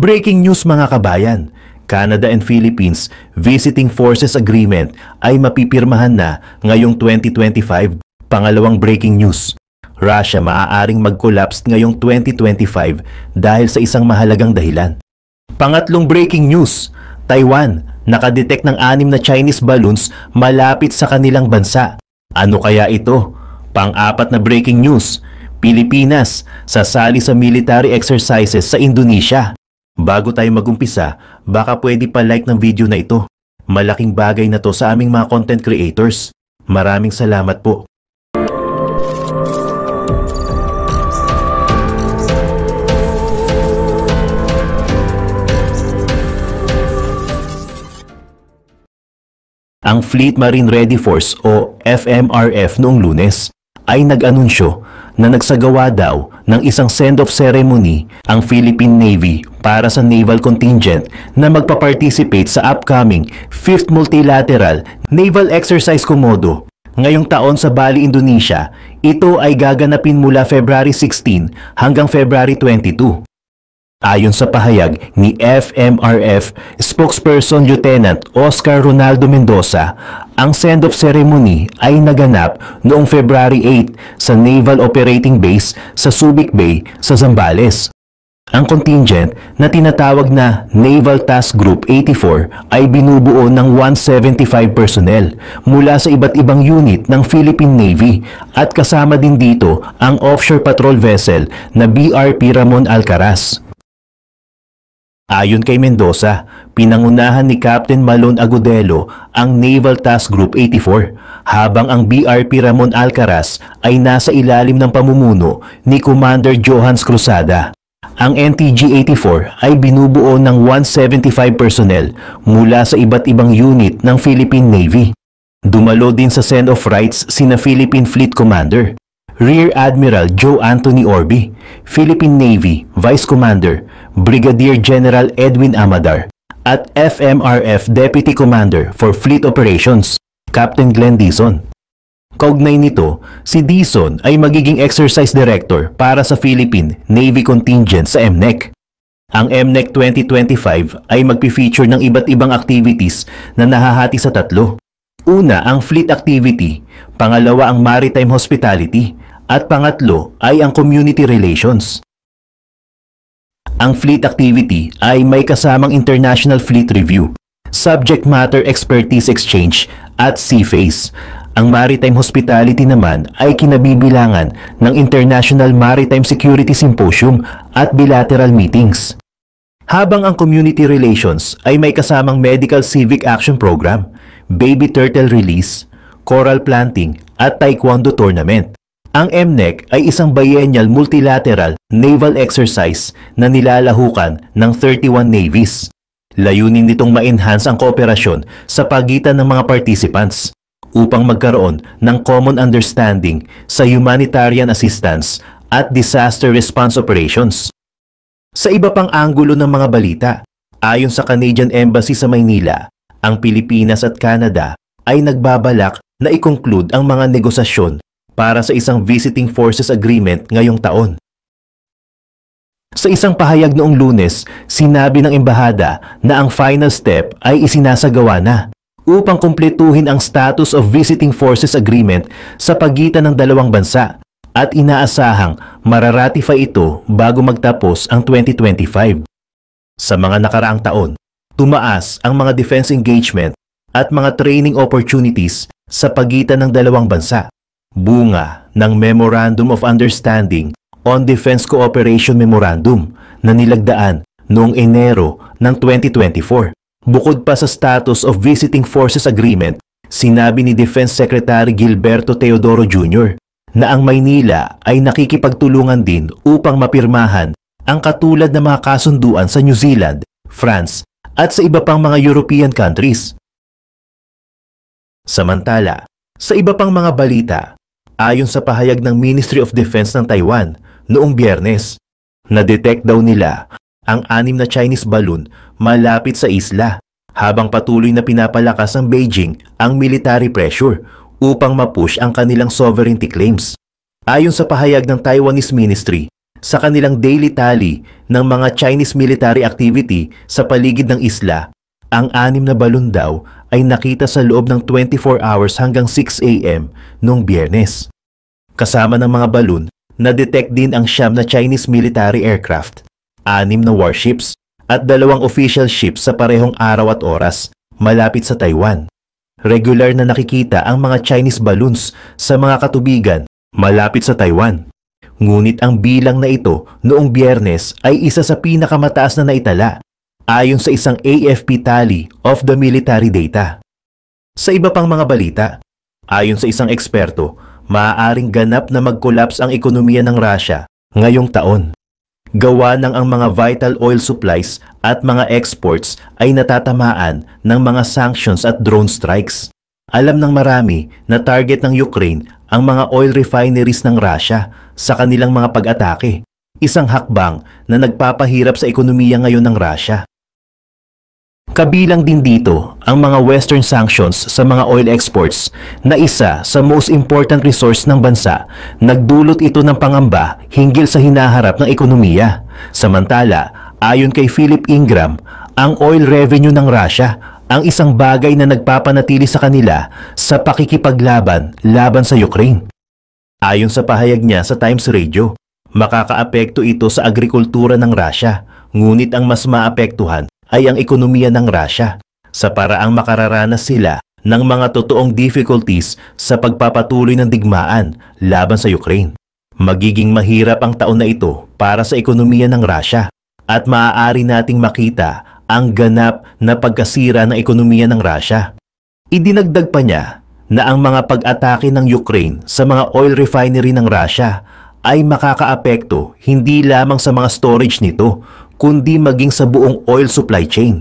Breaking news mga kabayan, Canada and Philippines Visiting Forces Agreement ay mapipirmahan na ngayong 2025. Pangalawang breaking news, Russia maaaring mag-collapse ngayong 2025 dahil sa isang mahalagang dahilan. Pangatlong breaking news, Taiwan nakadetect ng 6 na Chinese balloons malapit sa kanilang bansa. Ano kaya ito? Pang-apat na breaking news, Pilipinas sasali sa military exercises sa Indonesia. Bago tayo magumpisa, baka pwede pa like ng video na ito. Malaking bagay na to sa aming mga content creators. Maraming salamat po. Ang Fleet Marine Ready Force o FMRF noong Lunes ay nag-anunsyo na nagsagawa daw ng isang send-off ceremony ang Philippine Navy para sa naval contingent na magpa-participate sa upcoming 5th Multilateral Naval Exercise Komodo ngayong taon sa Bali, Indonesia. Ito ay gaganapin mula February 16 hanggang February 22. Ayon sa pahayag ni FMRF spokesperson Lieutenant Oscar Ronaldo Mendoza, ang send-off ceremony ay naganap noong February 8 sa Naval Operating Base sa Subic Bay sa Zambales. Ang contingent na tinatawag na Naval Task Group 84 ay binubuo ng 175 personnel mula sa iba't ibang unit ng Philippine Navy at kasama din dito ang offshore patrol vessel na BRP Ramon Alcaraz. Ayon kay Mendoza, pinangunahan ni Captain Malone Agudelo ang Naval Task Group 84 habang ang BRP Ramon Alcaraz ay nasa ilalim ng pamumuno ni Commander Johans Cruzada. Ang NTG-84 ay binubuo ng 175 personnel mula sa iba't ibang unit ng Philippine Navy. Dumalo din sa send-off rights sina Philippine Fleet Commander Rear Admiral Joe Anthony Orbi, Philippine Navy Vice Commander Brigadier General Edwin Amadar, at FMRF Deputy Commander for Fleet Operations, Captain Glenn Dizon. Kaugnay nito, si Dizon ay magiging Exercise Director para sa Philippine Navy Contingent sa MNEC. Ang MNEC 2025 ay magpi-feature ng iba't ibang activities na nahahati sa tatlo. Una ang Fleet Activity, pangalawa ang Maritime Hospitality, at pangatlo ay ang Community Relations. Ang Fleet Activity ay may kasamang International Fleet Review, Subject Matter Expertise Exchange at Seaface. Ang Maritime Hospitality naman ay kinabibilangan ng International Maritime Security Symposium at bilateral meetings. Habang ang Community Relations ay may kasamang Medical Civic Action Program, Baby Turtle Release, Coral Planting at Taekwondo Tournament. Ang MNEC ay isang biennial multilateral naval exercise na nilalahukan ng 31 navies. Layunin nitong ma-enhance ang kooperasyon sa pagitan ng mga participants upang magkaroon ng common understanding sa humanitarian assistance at disaster response operations. Sa iba pang anggulo ng mga balita, ayon sa Canadian Embassy sa Maynila, ang Pilipinas at Canada ay nagbabalak na i-conclude ang mga negosasyon para sa isang Visiting Forces Agreement ngayong taon. Sa isang pahayag noong Lunes, sinabi ng embahada na ang final step ay isinasagawa na upang kumpletuhin ang status of Visiting Forces Agreement sa pagitan ng dalawang bansa at inaasahang mararatify ito bago magtapos ang 2025. Sa mga nakaraang taon, tumaas ang mga defense engagement at mga training opportunities sa pagitan ng dalawang bansa. Bunga ng Memorandum of Understanding on Defense Cooperation Memorandum na nilagdaan noong Enero ng 2024. Bukod pa sa status of Visiting Forces Agreement, sinabi ni Defense Secretary Gilberto Teodoro Jr. na ang Maynila ay nakikipagtulungan din upang mapirmahan ang katulad ng mga kasunduan sa New Zealand, France at sa iba pang mga European countries. Samantala, sa iba pang mga balita, ayon sa pahayag ng Ministry of Defense ng Taiwan noong Biyernes, na-detect daw nila ang 6 na Chinese balloon malapit sa isla habang patuloy na pinapalakas ng Beijing ang military pressure upang mapush ang kanilang sovereignty claims. Ayon sa pahayag ng Taiwanese Ministry, sa kanilang daily tally ng mga Chinese military activity sa paligid ng isla, ang 6 na balon daw ay nakita sa loob ng 24 hours hanggang 6 a.m. noong Biyernes. Kasama ng mga balon, na-detect din ang 9 na Chinese military aircraft, 6 na warships, at 2 official ships sa parehong araw at oras malapit sa Taiwan. Regular na nakikita ang mga Chinese balloons sa mga katubigan malapit sa Taiwan. Ngunit ang bilang na ito noong Biyernes ay isa sa pinakamataas na naitala ayon sa isang AFP tally of the military data. Sa iba pang mga balita, ayon sa isang eksperto, maaaring ganap na mag-collapse ang ekonomiya ng Russia ngayong taon. Gawa ng ang mga vital oil supplies at mga exports ay natatamaan ng mga sanctions at drone strikes. Alam ng marami na target ng Ukraine ang mga oil refineries ng Russia sa kanilang mga pag-atake, isang hakbang na nagpapahirap sa ekonomiya ngayon ng Russia. Kabilang din dito ang mga Western sanctions sa mga oil exports na isa sa most important resource ng bansa. Nagdulot ito ng pangamba hinggil sa hinaharap ng ekonomiya. Samantala, ayon kay Philip Ingram, ang oil revenue ng Russia ang isang bagay na nagpapanatili sa kanila sa pakikipaglaban laban sa Ukraine. Ayon sa pahayag niya sa Times Radio, makakaapekto ito sa agrikultura ng Russia, ngunit ang mas maapektuhan ay ang ekonomiya ng Russia sa paraang makararanas sila ng mga totoong difficulties sa pagpapatuloy ng digmaan laban sa Ukraine. Magiging mahirap ang taon na ito para sa ekonomiya ng Russia at maaari nating makita ang ganap na pagkasira ng ekonomiya ng Russia. Idinagdag pa niya na ang mga pag-atake ng Ukraine sa mga oil refinery ng Russia ay makakaapekto hindi lamang sa mga storage nito, kundi maging sa buong oil supply chain.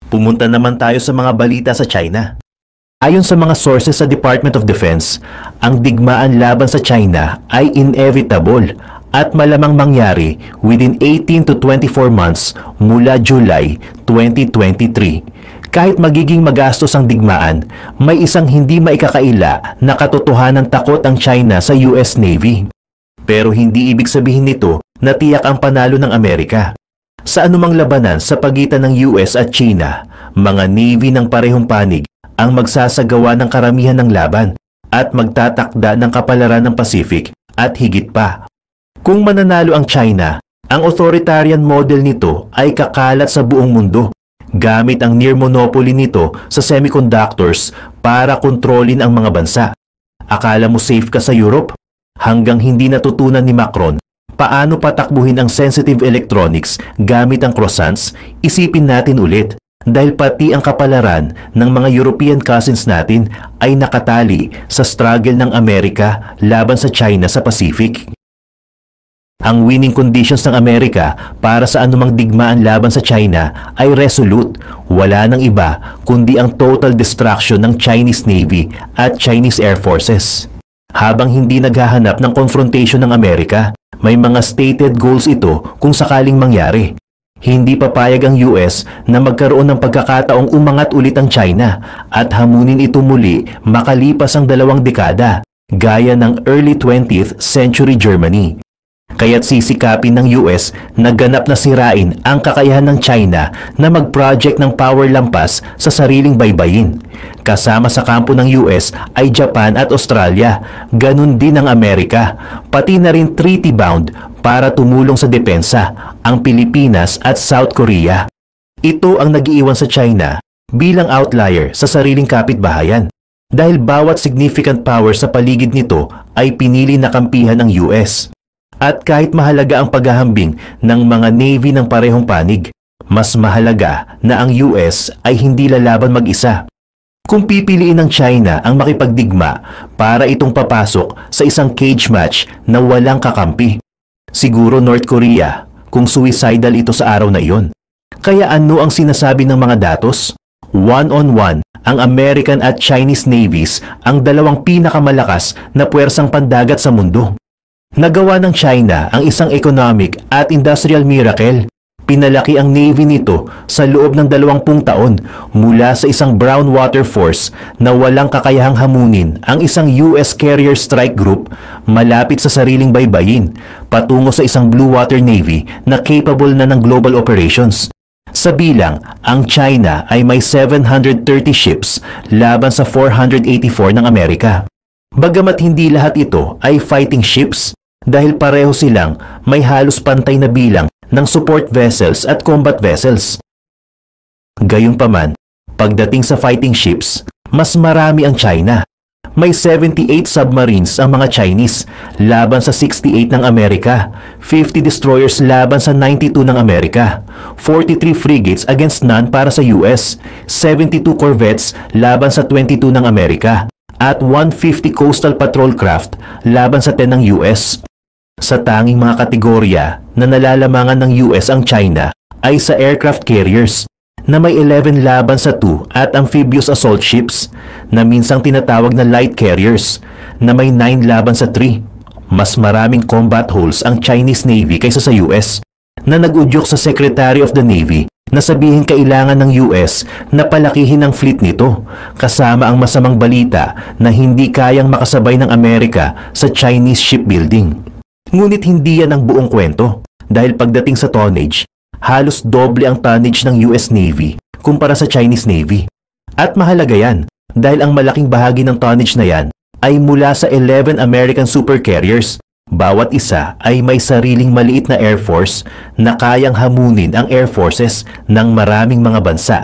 Pumunta naman tayo sa mga balita sa China. Ayon sa mga sources sa Department of Defense, ang digmaan laban sa China ay inevitable at malamang mangyari within 18 to 24 months mula July 2023. Kahit magiging magastos ang digmaan, may isang hindi maikakaila na katotohanan takot ang China sa US Navy. Pero hindi ibig sabihin nito na tiyak ang panalo ng Amerika. Sa anumang labanan sa pagitan ng US at China, mga Navy ng parehong panig ang magsasagawa ng karamihan ng laban at magtatakda ng kapalaran ng Pacific at higit pa. Kung mananalo ang China, ang authoritarian model nito ay kakalat sa buong mundo gamit ang near monopoly nito sa semiconductors para kontrolin ang mga bansa. Akala mo safe ka sa Europe? Hanggang hindi natutunan ni Macron paano patakbuhin ang sensitive electronics gamit ang croissants, isipin natin ulit dahil pati ang kapalaran ng mga European cousins natin ay nakatali sa struggle ng Amerika laban sa China sa Pacific. Ang winning conditions ng Amerika para sa anumang digmaan laban sa China ay resolute. Wala nang iba kundi ang total destruction ng Chinese Navy at Chinese Air Forces. Habang hindi naghahanap ng confrontation ng Amerika, may mga stated goals ito kung sakaling mangyari. Hindi papayag ang US na magkaroon ng pagkakataong umangat ulit ang China at hamunin ito muli makalipas ang 2 dekada, gaya ng early 20th century Germany. Kaya't sisikapin ng US na ganap na sirain ang kakayahan ng China na mag-project ng power lampas sa sariling baybayin. Kasama sa kampo ng US ay Japan at Australia, ganun din ang Amerika, pati na rin treaty-bound para tumulong sa depensa ang Pilipinas at South Korea. Ito ang nag-iiwan sa China bilang outlier sa sariling kapitbahayan dahil bawat significant power sa paligid nito ay pinili na kampihan ng US. At kahit mahalaga ang paghahambing ng mga Navy ng parehong panig, mas mahalaga na ang US ay hindi lalaban mag-isa. Kung pipiliin ng China ang makipagdigma para itong papasok sa isang cage match na walang kakampi, siguro North Korea kung suicidal ito sa araw na iyon. Kaya ano ang sinasabi ng mga datos? One-on-one ang American at Chinese navies ang dalawang pinakamalakas na puwersang pandagat sa mundo. Nagawa ng China ang isang economic at industrial miracle. Pinalaki ang Navy nito sa loob ng 20 taon mula sa isang brown water force na walang kakayahang hamunin ang isang US Carrier Strike Group malapit sa sariling baybayin patungo sa isang blue water navy na capable na ng global operations. Sa bilang, ang China ay may 730 ships laban sa 484 ng Amerika. Bagamat hindi lahat ito ay fighting ships dahil pareho silang may halos pantay na bilang ng support vessels at combat vessels. Gayunpaman, pagdating sa fighting ships, mas marami ang China. May 78 submarines ang mga Chinese laban sa 68 ng Amerika, 50 destroyers laban sa 92 ng Amerika, 43 frigates against none para sa US, 72 corvettes laban sa 22 ng Amerika, at 150 coastal patrol craft laban sa 10 ng US. Sa tanging mga kategorya na nalalamangan ng US ang China ay sa aircraft carriers, na may 11 laban sa 2 at amphibious assault ships na minsang tinatawag na light carriers na may 9 laban sa 3. Mas maraming combat holes ang Chinese Navy kaysa sa US na nag-udyok sa Secretary of the Navy na sabihin kailangan ng US na palakihin ang fleet nito kasama ang masamang balita na hindi kayang makasabay ng Amerika sa Chinese shipbuilding. Ngunit hindi yan ang buong kwento dahil pagdating sa tonnage, halos doble ang tonnage ng US Navy kumpara sa Chinese Navy. At mahalaga yan dahil ang malaking bahagi ng tonnage na yan ay mula sa 11 American supercarriers. Bawat isa ay may sariling maliit na air force na kayang hamunin ang air forces ng maraming mga bansa.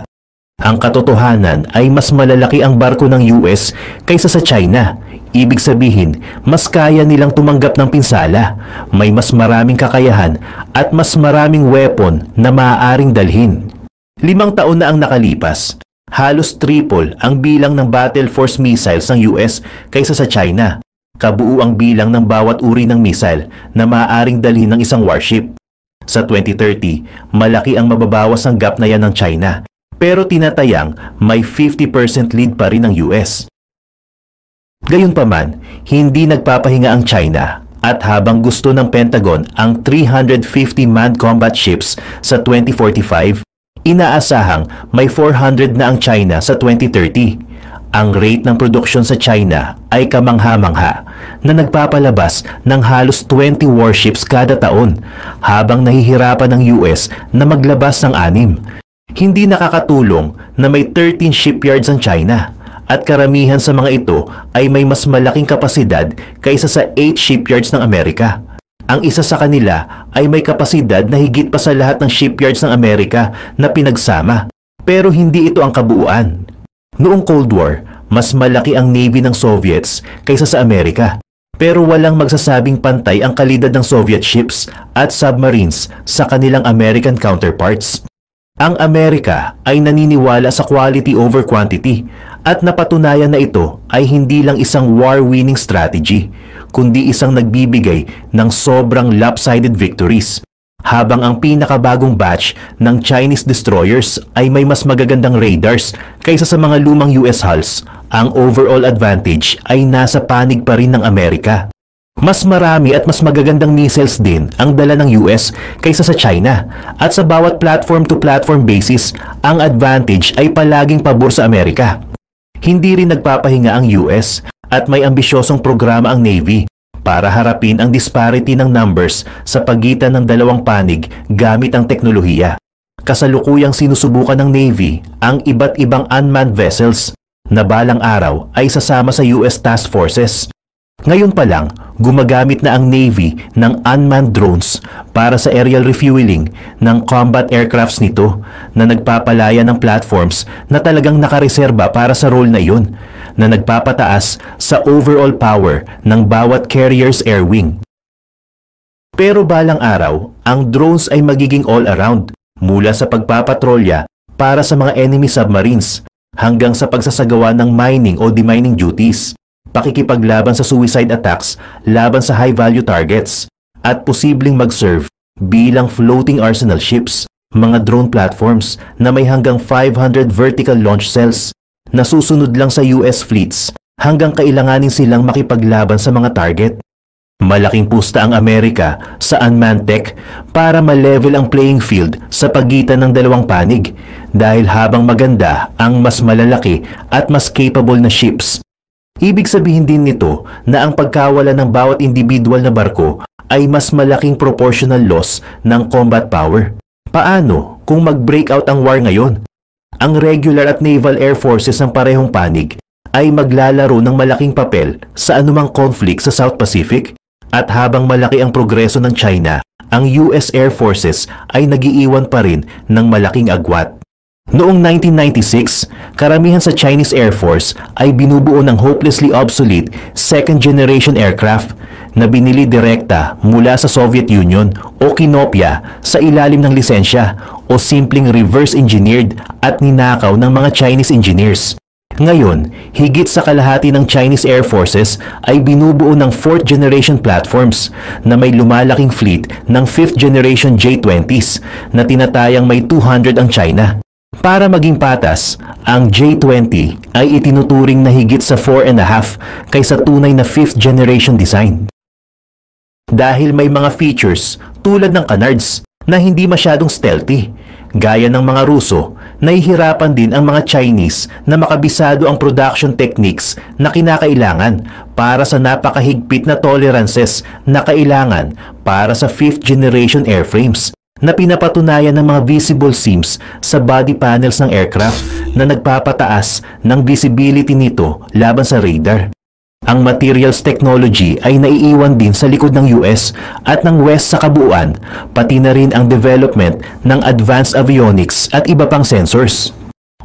Ang katotohanan ay mas malalaki ang barko ng US kaysa sa China. Ibig sabihin, mas kaya nilang tumanggap ng pinsala, may mas maraming kakayahan at mas maraming weapon na maaaring dalhin. 5 taon na ang nakalipas, halos triple ang bilang ng battle force missiles ng US kaysa sa China. Kabuo ang bilang ng bawat uri ng missile na maaaring dalhin ng isang warship. Sa 2030, malaki ang mababawas ng gap na yan ng China, pero tinatayang may 50% lead pa rin ng US. Gayunpaman, hindi nagpapahinga ang China at habang gusto ng Pentagon ang 350 manned combat ships sa 2045, inaasahang may 400 na ang China sa 2030. Ang rate ng produksyon sa China ay kamangha-mangha na nagpapalabas ng halos 20 warships kada taon habang nahihirapan ng US na maglabas ng 6. Hindi nakakatulong na may 13 shipyards ang China. At karamihan sa mga ito ay may mas malaking kapasidad kaysa sa 8 shipyards ng Amerika. Ang isa sa kanila ay may kapasidad na higit pa sa lahat ng shipyards ng Amerika na pinagsama. Pero hindi ito ang kabuuan. Noong Cold War, mas malaki ang Navy ng Soviets kaysa sa Amerika. Pero walang magsasabing pantay ang kalidad ng Soviet ships at submarines sa kanilang American counterparts. Ang Amerika ay naniniwala sa quality over quantity at napatunayan na ito ay hindi lang isang war-winning strategy, kundi isang nagbibigay ng sobrang lopsided victories. Habang ang pinakabagong batch ng Chinese destroyers ay may mas magagandang radars kaysa sa mga lumang US hulls, ang overall advantage ay nasa panig pa rin ng Amerika. Mas marami at mas magagandang missiles din ang dala ng US kaysa sa China at sa bawat platform-to-platform basis, ang advantage ay palaging pabor sa Amerika. Hindi rin nagpapahinga ang US at may ambisyosong programa ang Navy para harapin ang disparity ng numbers sa pagitan ng dalawang panig gamit ang teknolohiya. Kasalukuyang sinusubukan ng Navy ang iba't ibang unmanned vessels na balang araw ay sasama sa US Task Forces. Ngayon pa lang, gumagamit na ang Navy ng unmanned drones para sa aerial refueling ng combat aircrafts nito na nagpapalaya ng platforms na talagang nakareserba para sa role na iyon, na nagpapataas sa overall power ng bawat carrier's air wing. Pero balang araw, ang drones ay magiging all-around mula sa pagpapatrolya para sa mga enemy submarines hanggang sa pagsasagawa ng mining o demining duties, pakikipaglaban sa suicide attacks laban sa high-value targets, at posibleng mag-serve bilang floating arsenal ships, mga drone platforms na may hanggang 500 vertical launch cells na susunod lang sa US fleets hanggang kailanganin silang makipaglaban sa mga target. Malaking pusta ang Amerika sa unmanned tech para ma-level ang playing field sa pagitan ng dalawang panig dahil habang maganda ang mas malalaki at mas capable na ships. Ibig sabihin din nito na ang pagkawala ng bawat individual na barko ay mas malaking proportional loss ng combat power. Paano kung mag-breakout ang war ngayon? Ang regular at naval air forces ng parehong panig ay maglalaro ng malaking papel sa anumang conflict sa South Pacific. At habang malaki ang progreso ng China, ang US Air Forces ay nagiiwan pa rin ng malaking agwat. Noong 1996, karamihan sa Chinese Air Force ay binubuo ng hopelessly obsolete second-generation aircraft na binili direkta mula sa Soviet Union o kinopya sa ilalim ng lisensya o simpleng reverse-engineered at ninakaw ng mga Chinese engineers. Ngayon, higit sa kalahati ng Chinese Air Forces ay binubuo ng 4th generation platforms na may lumalaking fleet ng 5th generation J-20s na tinatayang may 200 ang China. Para maging patas, ang J-20 ay itinuturing na higit sa 4.5 kaysa tunay na 5th generation design. Dahil may mga features tulad ng canards na hindi masyadong stealthy, gaya ng mga Ruso, nahihirapan din ang mga Chinese na makabisado ang production techniques na kinakailangan para sa napakahigpit na tolerances na kailangan para sa 5th generation airframes na pinapatunayan ng mga visible seams sa body panels ng aircraft na nagpapataas ng visibility nito laban sa radar. Ang materials technology ay naiiwan din sa likod ng US at ng West sa kabuuan, pati na rin ang development ng advanced avionics at iba pang sensors.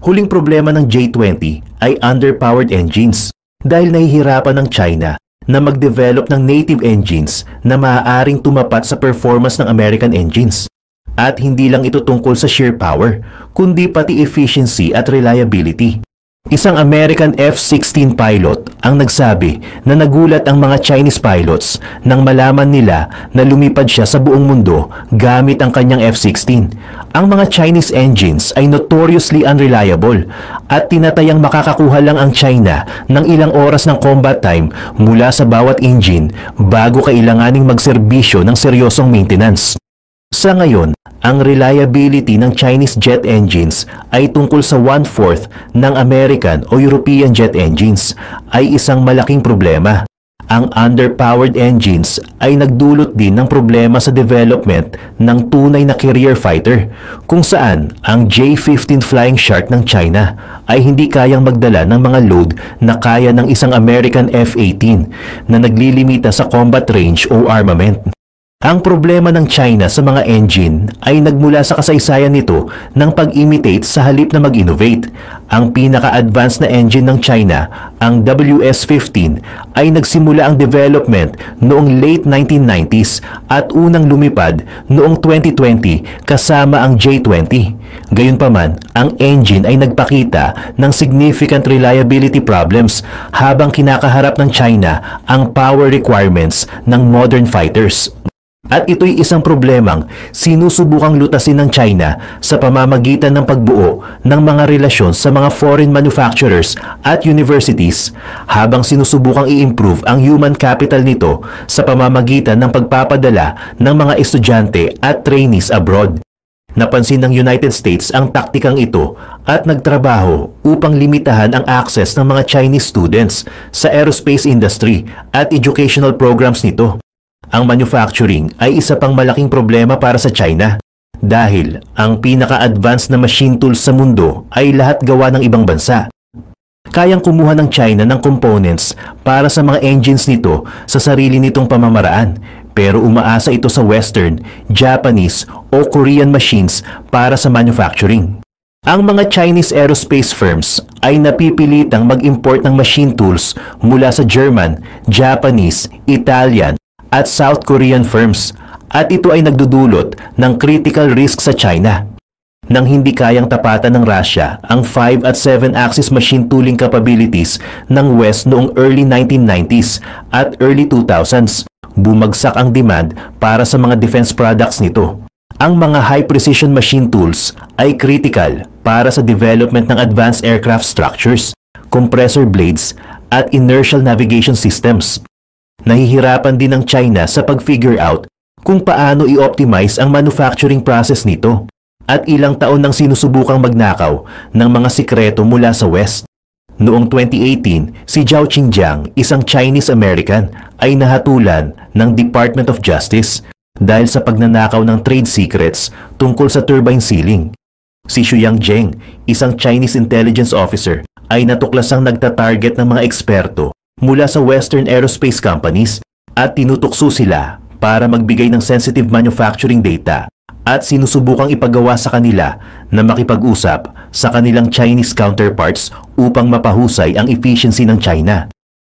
Huling problema ng J-20 ay underpowered engines dahil nahihirapan ng China na mag-develop ng native engines na maaaring tumapat sa performance ng American engines. At hindi lang ito tungkol sa sheer power, kundi pati efficiency at reliability. Isang American F-16 pilot ang nagsabi na nagulat ang mga Chinese pilots nang malaman nila na lumipad siya sa buong mundo gamit ang kanyang F-16. Ang mga Chinese engines ay notoriously unreliable at tinatayang makakakuha lang ang China ng ilang oras ng combat time mula sa bawat engine bago kailanganing magserbisyo ng seryosong maintenance. Sa ngayon, ang reliability ng Chinese jet engines ay tungkol sa 1/4 ng American o European jet engines ay isang malaking problema. Ang underpowered engines ay nagdulot din ng problema sa development ng tunay na carrier fighter kung saan ang J-15 Flying Shark ng China ay hindi kayang magdala ng mga load na kaya ng isang American F-18 na naglilimita sa combat range o armament. Ang problema ng China sa mga engine ay nagmula sa kasaysayan nito ng pag-imitate sa halip na mag-innovate. Ang pinaka-advanced na engine ng China, ang WS-15, ay nagsimula ang development noong late 1990s at unang lumipad noong 2020 kasama ang J-20. Gayunpaman, ang engine ay nagpakita ng significant reliability problems habang kinakaharap ng China ang power requirements ng modern fighters. At ito'y isang problemang sinusubukang lutasin ng China sa pamamagitan ng pagbuo ng mga relasyon sa mga foreign manufacturers at universities habang sinusubukang i-improve ang human capital nito sa pamamagitan ng pagpapadala ng mga estudyante at trainees abroad. Napansin ng United States ang taktikang ito at nagtrabaho upang limitahan ang access ng mga Chinese students sa aerospace industry at educational programs nito. Ang manufacturing ay isa pang malaking problema para sa China dahil ang pinaka-advanced na machine tools sa mundo ay lahat gawa ng ibang bansa. Kayang kumuha ng China ng components para sa mga engines nito sa sarili nitong pamamaraan, pero umaasa ito sa Western, Japanese o Korean machines para sa manufacturing. Ang mga Chinese aerospace firms ay napipilitang mag-import ng machine tools mula sa German, Japanese, Italian at South Korean firms at ito ay nagdudulot ng critical risk sa China. Nang hindi kayang tapatan ng Russia ang 5 at 7 axis machine tooling capabilities ng West noong early 1990s at early 2000s, bumagsak ang demand para sa mga defense products nito. Ang mga high-precision machine tools ay critical para sa development ng advanced aircraft structures, compressor blades at inertial navigation systems. Nahihirapan din ang China sa pag-figure out kung paano i-optimize ang manufacturing process nito at ilang taon nang sinusubukang magnakaw ng mga sikreto mula sa West. Noong 2018, si Zhao Qingjiang, isang Chinese-American, ay nahatulan ng Department of Justice dahil sa pagnanakaw ng trade secrets tungkol sa turbine sealing. Si Xuyang Zheng, isang Chinese intelligence officer, ay natuklasang nagtatarget ng mga eksperto mula sa Western aerospace companies at tinutukso sila para magbigay ng sensitive manufacturing data at sinusubukang ipagawa sa kanila na makipag-usap sa kanilang Chinese counterparts upang mapahusay ang efficiency ng China.